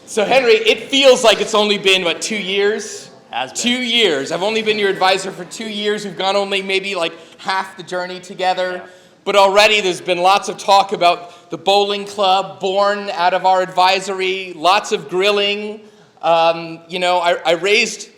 So Henry, it feels like it's only been, 2 years? Has been. 2 years. I've only been your advisor for 2 years. We've gone only maybe like half the journey together. Yeah. But already there's been lots of talk about the bowling club born out of our advisory, lots of grilling. I raised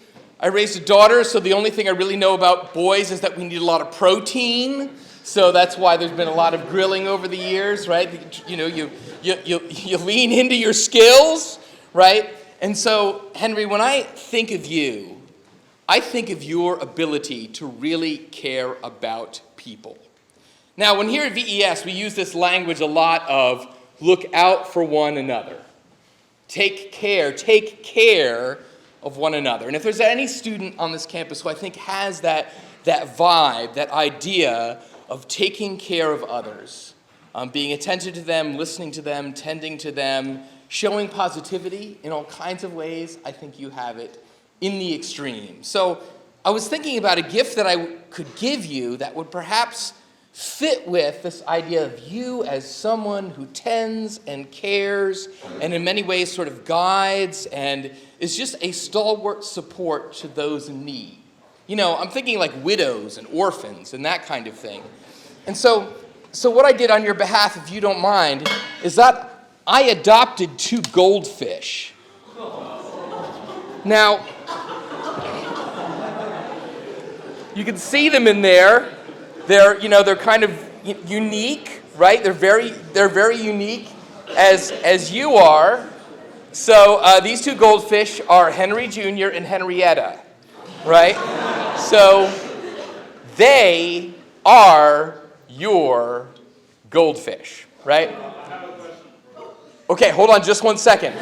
a daughter, so the only thing I really know about boys is that we need a lot of protein. So that's why there's been a lot of grilling over the years, right? You lean into your skills, right? And so, Henry, when I think of you, I think of your ability to really care about people. Now, when here at VES, we use this language a lot of look out for one another. Take care of one another. And if there's any student on this campus who I think has that vibe, that idea of taking care of others, being attentive to them, listening to them, tending to them, showing positivity in all kinds of ways, I think you have it in the extreme. So I was thinking about a gift that I could give you that would perhaps fit with this idea of you as someone who tends and cares and in many ways sort of guides and is just a stalwart support to those in need. I'm thinking like widows and orphans and that kind of thing. And so what I did on your behalf, if you don't mind, is that I adopted 2 goldfish. Now, you can see them in there. They're kind of unique, right? They're very unique as you are. So these 2 goldfish are Henry Jr. and Henrietta, right? So they are your goldfish, right? Okay, hold on just 1 second.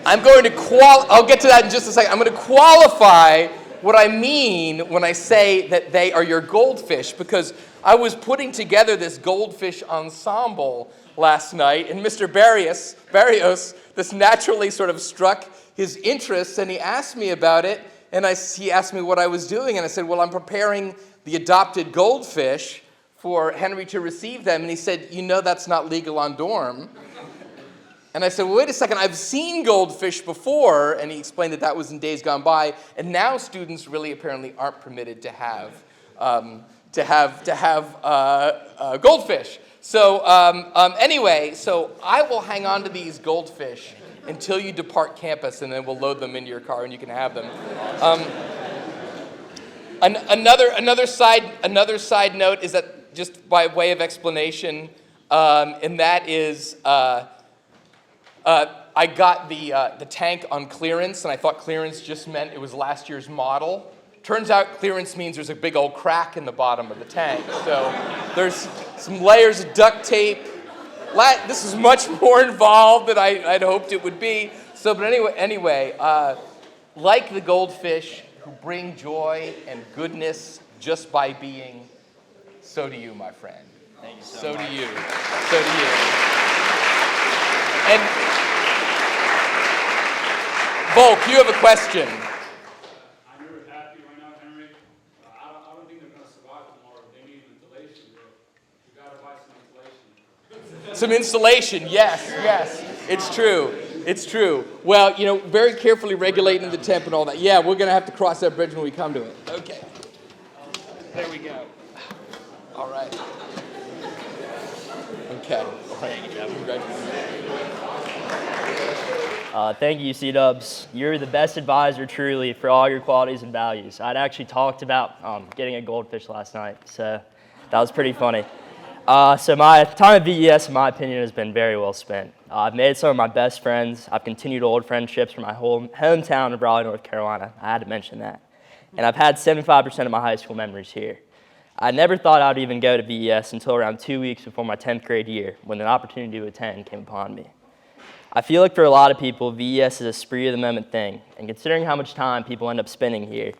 I'll get to that in just a second. I'm going to qualify what I mean when I say that they are your goldfish, because I was putting together this goldfish ensemble last night, and Mr. Barrios, this naturally sort of struck his interest, and he asked me about it, and he asked me what I was doing, and I said, well, I'm preparing the adopted goldfish for Henry to receive them, and he said, that's not legal on dorm. And I said, well, wait a second, I've seen goldfish before, and he explained that was in days gone by, and now students really apparently aren't permitted to have goldfish. So anyway, so I will hang on to these goldfish until you depart campus, and then we'll load them into your car, and you can have them. Another side note is that just by way of explanation, and that is. I got the tank on clearance, and I thought clearance just meant it was last year's model. Turns out clearance means there's a big old crack in the bottom of the tank. So there's some layers of duct tape. This is much more involved than I'd hoped it would be. So, but anyway, like the goldfish who bring joy and goodness just by being, so do you, my friend. Thank you so much. do you. So do you. And Volk, you have a question. I'm really happy right now, Henry. I don't think they're going to survive tomorrow. They need insulation, bro. You got to buy some insulation. Some insulation, yes. It's true. Well, very carefully regulating the temp and all that. Yeah, we're going to have to cross that bridge when we come to it. Okay. There we go. All right. Okay. Thank you, Jeff. Congratulations. Thank you, C-Dubs. You're the best advisor, truly, for all your qualities and values. I'd actually talked about getting a goldfish last night, so that was pretty funny. So my time at VES, in my opinion, has been very well spent. I've made some of my best friends. I've continued old friendships from my hometown of Raleigh, North Carolina. I had to mention that. And I've had 75% of my high school memories here. I never thought I'd even go to VES until around 2 weeks before my 10th grade year, when an opportunity to attend came upon me. I feel like for a lot of people, VES is a spree of the moment thing, and considering how much time people end up spending here,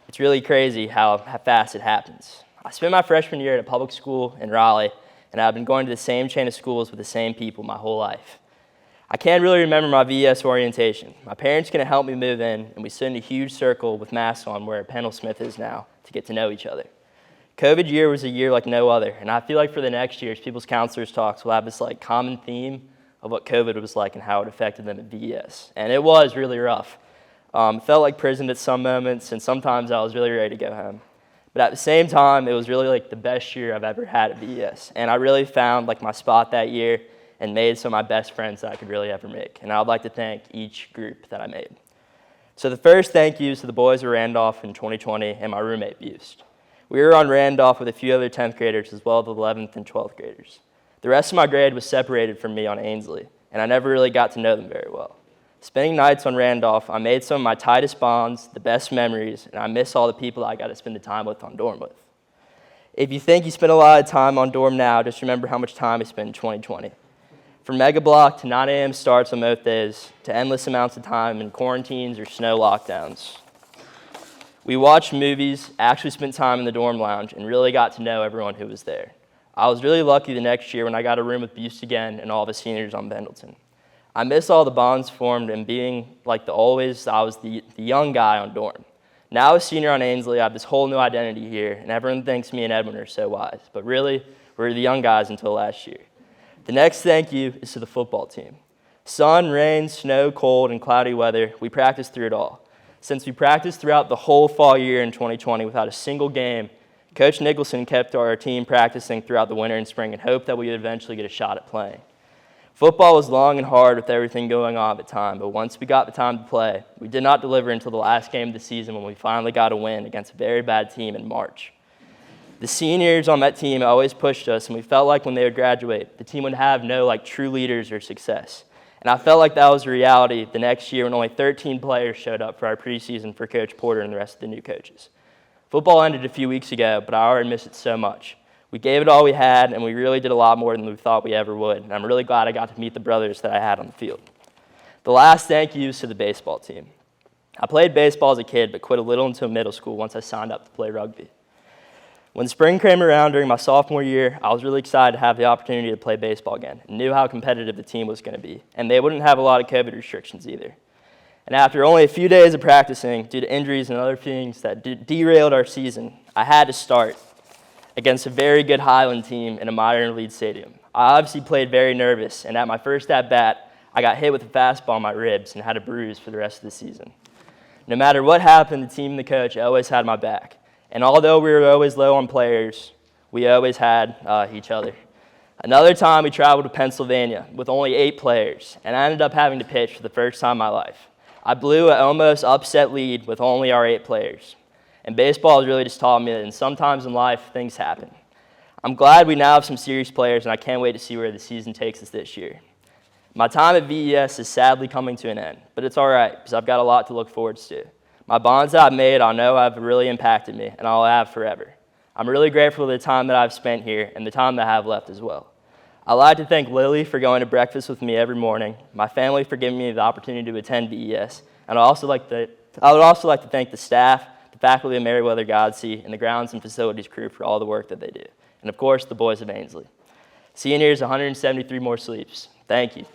it's really crazy how fast it happens. I spent my freshman year at a public school in Raleigh, and I've been going to the same chain of schools with the same people my whole life. I can't really remember my VES orientation. My parents couldn't help me move in, and we stood in a huge circle with masks on where Pendle Smith is now to get to know each other. COVID year was a year like no other, and I feel like for the next years, people's counselors talks will have this common theme of what COVID was like and how it affected them at VES. And it was really rough. It felt like prison at some moments, and sometimes I was really ready to go home. But at the same time, it was really like the best year I've ever had at VES. And I really found like my spot that year and made some of my best friends that I could really ever make. And I would like to thank each group that I made. So the first thank you is to the boys of Randolph in 2020 and my roommate Bust. We were on Randolph with a few other 10th graders as well as the 11th and 12th graders. The rest of my grade was separated from me on Ainsley, and I never really got to know them very well. Spending nights on Randolph, I made some of my tightest bonds, the best memories, and I miss all the people I got to spend the time with on dorm with. If you think you spend a lot of time on dorm now, just remember how much time we spent in 2020. From mega block to 9 a.m. starts on most days, to endless amounts of time in quarantines or snow lockdowns. We watched movies, actually spent time in the dorm lounge, and really got to know everyone who was there. I was really lucky the next year when I got a room with Bust again and all the seniors on Pendleton. I miss all the bonds formed and being like I was the young guy on dorm. Now a senior on Ainsley, I have this whole new identity here, and everyone thinks me and Edwin are so wise. But really, we're the young guys until last year. The next thank you is to the football team. Sun, rain, snow, cold, and cloudy weather, we practiced through it all. Since we practiced throughout the whole fall year in 2020 without a single game, Coach Nicholson kept our team practicing throughout the winter and spring and hoped that we would eventually get a shot at playing. Football was long and hard with everything going on at the time, but once we got the time to play, we did not deliver until the last game of the season when we finally got a win against a very bad team in March. The seniors on that team always pushed us, and we felt like when they would graduate, the team would have no true leaders or success. And I felt like that was a reality the next year when only 13 players showed up for our preseason for Coach Porter and the rest of the new coaches. Football ended a few weeks ago, but I already miss it so much. We gave it all we had, and we really did a lot more than we thought we ever would. And I'm really glad I got to meet the brothers that I had on the field. The last thank you is to the baseball team. I played baseball as a kid, but quit a little until middle school once I signed up to play rugby. When spring came around during my sophomore year, I was really excited to have the opportunity to play baseball again and knew how competitive the team was going to be. And they wouldn't have a lot of COVID restrictions either. And after only a few days of practicing, due to injuries and other things that derailed our season, I had to start against a very good Highland team in a minor league stadium. I obviously played very nervous, and at my first at-bat, I got hit with a fastball in my ribs and had a bruise for the rest of the season. No matter what happened, the team and the coach always had my back. And although we were always low on players, we always had each other. Another time, we traveled to Pennsylvania with only 8 players, and I ended up having to pitch for the first time in my life. I blew an almost upset lead with only our 8 players. And baseball has really just taught me that sometimes in life, things happen. I'm glad we now have some serious players, and I can't wait to see where the season takes us this year. My time at VES is sadly coming to an end, but it's all right because I've got a lot to look forward to. My bonds that I've made, I know have really impacted me, and I'll have forever. I'm really grateful for the time that I've spent here and the time that I have left as well. I'd like to thank Lily for going to breakfast with me every morning, my family for giving me the opportunity to attend VES, and I would also like to thank the staff, the faculty of Meriwether Godsey, and the grounds and facilities crew for all the work that they do. And of course, the boys of Ainsley. Seniors, 173 more sleeps. Thank you.